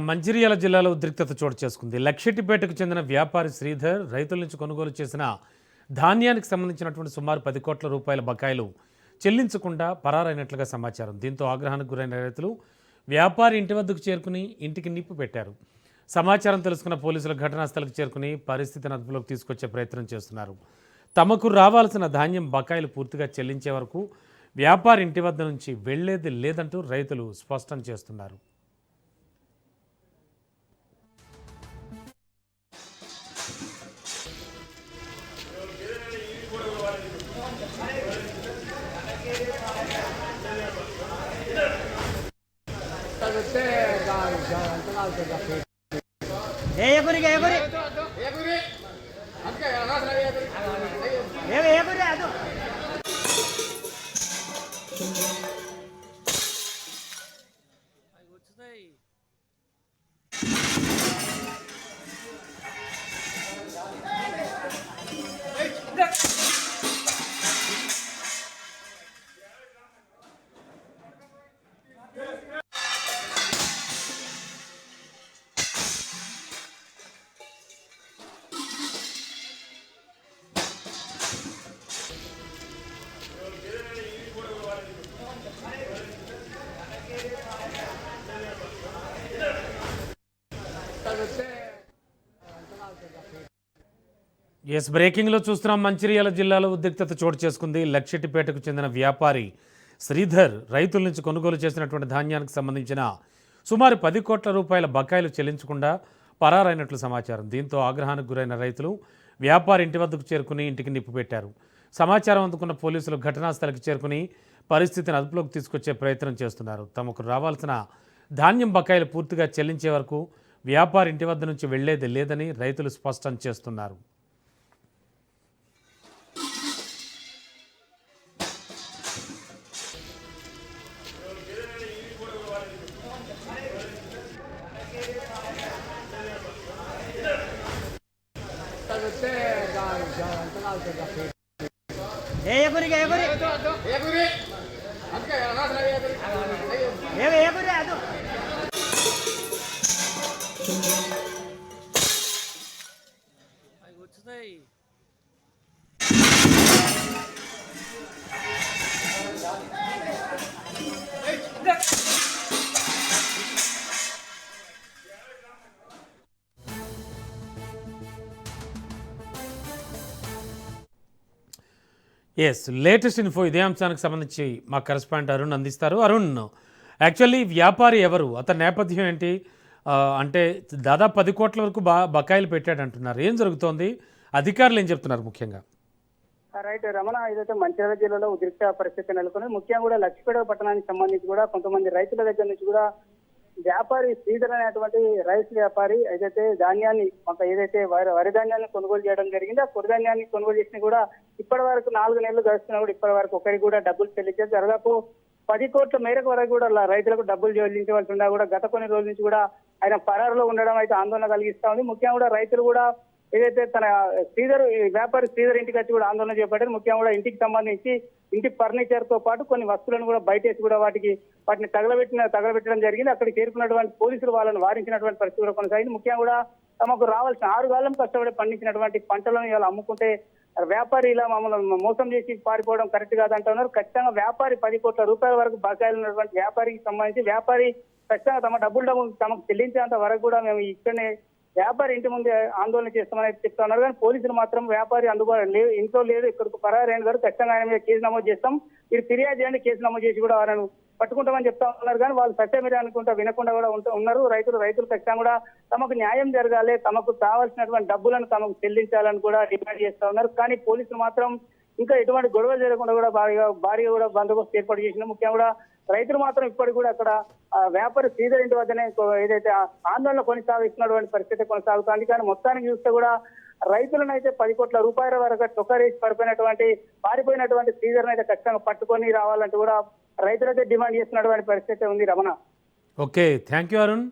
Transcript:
మంచిర్యాల జిల్లాలో ఉద్రిక్తత చోటు చేసుకుంది. లక్షెట్టిపేటకు చెందిన వ్యాపారి శ్రీధర్ రైతుల నుంచి కొనుగోలు చేసిన ధాన్యానికి సంబంధించినటువంటి సుమారు 10 కోట్ల రూపాయల బకాయిలు చెల్లించకుండా పరారైనట్లుగా సమాచారం. దీంతో ఆగ్రహానికి గురైన రైతులు వ్యాపారి ఇంటి వద్దకు చేరుకుని ఇంటికి నిప్పు పెట్టారు. సమాచారం తెలుసుకున్న పోలీసులు ఘటనా స్థలికి చేరుకుని పరిస్థితిని అదుపులోకి తీసుకొచ్చే ప్రయత్నం చేస్తున్నారు. తమకు రావాల్సిన ధాన్యం బకాయిలు పూర్తిగా చెల్లించే వరకు వ్యాపారి ఇంటి వద్ద నుంచి వెళ్లేది లేదంటూ రైతులు స్పష్టం చేస్తున్నారు. బ్రేకింగ్లో చూస్తున్నాం. మంచిర్యాల జిల్లాలో ఉద్రిక్తత చోటు చేసుకుంది. లక్షెట్టిపేటకు చెందిన వ్యాపారి శ్రీధర్ రైతుల నుంచి కొనుగోలు చేసినటువంటి ధాన్యానికి సంబంధించిన సుమారు 10 కోట్ల రూపాయల బకాయిలు చెల్లించకుండా పరారైనట్లు సమాచారం. దీంతో ఆగ్రహానికి గురైన రైతులు వ్యాపారి ఇంటి వద్దకు చేరుకుని ఇంటికి నిప్పు పెట్టారు. సమాచారం అందుకున్న పోలీసులు ఘటనా స్థలికి చేరుకుని పరిస్థితిని అదుపులోకి తీసుకొచ్చే ప్రయత్నం చేస్తున్నారు. తమకు రావాల్సిన ధాన్యం బకాయిలు పూర్తిగా చెల్లించే వరకు వ్యాపారి ఇంటి వద్ద నుంచి వెళ్లేది లేదని రైతులు స్పష్టం చేస్తున్నారు. లేటెస్ట్ ఇన్ఫో ఇదే అంశానికి సంబంధించి మా కరెస్పాండెంట్ అరుణ్ అందిస్తారు. అరుణ్, యాక్చువల్లీ వ్యాపారి ఎవరు, అతని నేపథ్యం ఏంటి? అంటే దాదాపు 10 కోట్ల వరకు బకాయిలు పెట్టాడు అంటున్నారు. ఏం జరుగుతోంది? అధికారులు ఏం చెప్తున్నారు ముఖ్యంగా? రైట్ రమణ, ఏదైతే మంచిర్యాల జిల్లాలో ఉద్రిక్త పరిస్థితి నెలకొని ముఖ్యంగా కూడా లక్ష్మీపేట పట్టణానికి సంబంధించి కూడా కొంతమంది రైతుల దగ్గర నుంచి కూడా వ్యాపారి శ్రీధర్ అనేటువంటి రైస్ వ్యాపారి ఏదైతే ధాన్యాన్ని ఏదైతే వరి ధాన్యాన్ని కొనుగోలు చేయడం జరిగింది. ఆ వరి ధాన్యాన్ని కొనుగోలు చేసిన కూడా ఇప్పటి వరకు 4 నెలలు గడుస్తున్నా కూడా ఇప్పటి వరకు ఒకరికి కూడా డబ్బులు చెల్లించారు. దాదాపు 10 కోట్ల మేరకు వరకు కూడా రైతులకు డబ్బులు చెల్లించవలసి ఉన్నా కూడా గత కొన్ని రోజుల నుంచి కూడా ఆయన పరారులో ఉండడం అయితే ఆందోళన కలిగిస్తా ఉంది. ముఖ్యంగా కూడా రైతులు కూడా ఏదైతే తన వ్యాపారి శ్రీధర్ ఇంటికి వచ్చి కూడా ఆందోళన చేపట్టారు. ముఖ్యంగా కూడా ఇంటికి సంబంధించి ఇంటి ఫర్నిచర్ తో పాటు కొన్ని వస్తువులను కూడా బయటేసి కూడా వాటిని తగలబెట్టడం జరిగింది. అక్కడికి చేరుకున్నటువంటి పోలీసులు వాళ్ళని వారించినటువంటి పరిస్థితి కూడా కొనసాగింది. ముఖ్యంగా కూడా తమకు రావాల్సిన 6 గాలం కష్టపడి పండించినటువంటి పంటలను ఇలా అమ్ముకుంటే వ్యాపారి ఇలా మమ్మల్ని మోసం చేసి పారిపోవడం కరెక్ట్ కాదంటున్నారు. ఖచ్చితంగా వ్యాపారి 10 కోట్ల రూపాయల వరకు బకాయిలు ఉన్నటువంటి వ్యాపారికి సంబంధించి వ్యాపారి ఖచ్చితంగా తమ డబ్బులు తమకు చెల్లించేంత వరకు కూడా మేము ఇక్కడనే వ్యాపారి ఇంటి ముందే ఆందోళన చేస్తామని చెప్తా ఉన్నారు. కానీ పోలీసులు మాత్రం వ్యాపారి ఇంట్లో లేదు, ఇక్కడికి పరారైన గారు ఖచ్చితంగా ఆయన మీద కేసు నమోదు చేస్తాం, మీరు ఫిర్యాదు చేయండి, కేసు నమోదు చేసి కూడా వాళ్ళను పట్టుకుంటామని చెప్తా ఉన్నారు. కానీ వాళ్ళు సత్యమేరే అనుకుంటా వినకుండా కూడా ఉన్నారు. రైతులు ఖచ్చితంగా కూడా తమకు న్యాయం జరగాలి, తమకు కావాల్సినటువంటి డబ్బులను తమకు చెల్లించాలని కూడా డిమాండ్ చేస్తా ఉన్నారు. కానీ పోలీసులు మాత్రం ఇంకా ఎటువంటి గొడవలు జరగకుండా కూడా భారీగా కూడా బందోబస్తు ఏర్పాటు చేసిన. ముఖ్యంగా కూడా రైతులు మాత్రం ఇప్పటికి కూడా అక్కడ వ్యాపారి శ్రీధర్ ఇంటి వద్దనే ఏదైతే ఆందోళన కొనసాగిస్తున్నటువంటి పరిస్థితి కొనసాగుతుంది. కానీ మొత్తానికి చూస్తే కూడా రైతులను అయితే 10 కోట్ల రూపాయల వరకు టొక్కరేసి పారిపోయినటువంటి శ్రీధర్ని అయితే ఖచ్చితంగా పట్టుకొని రావాలంటూ కూడా రైతులైతే డిమాండ్ చేస్తున్నటువంటి పరిస్థితి ఉంది. Ramana, okay, thank you Arun.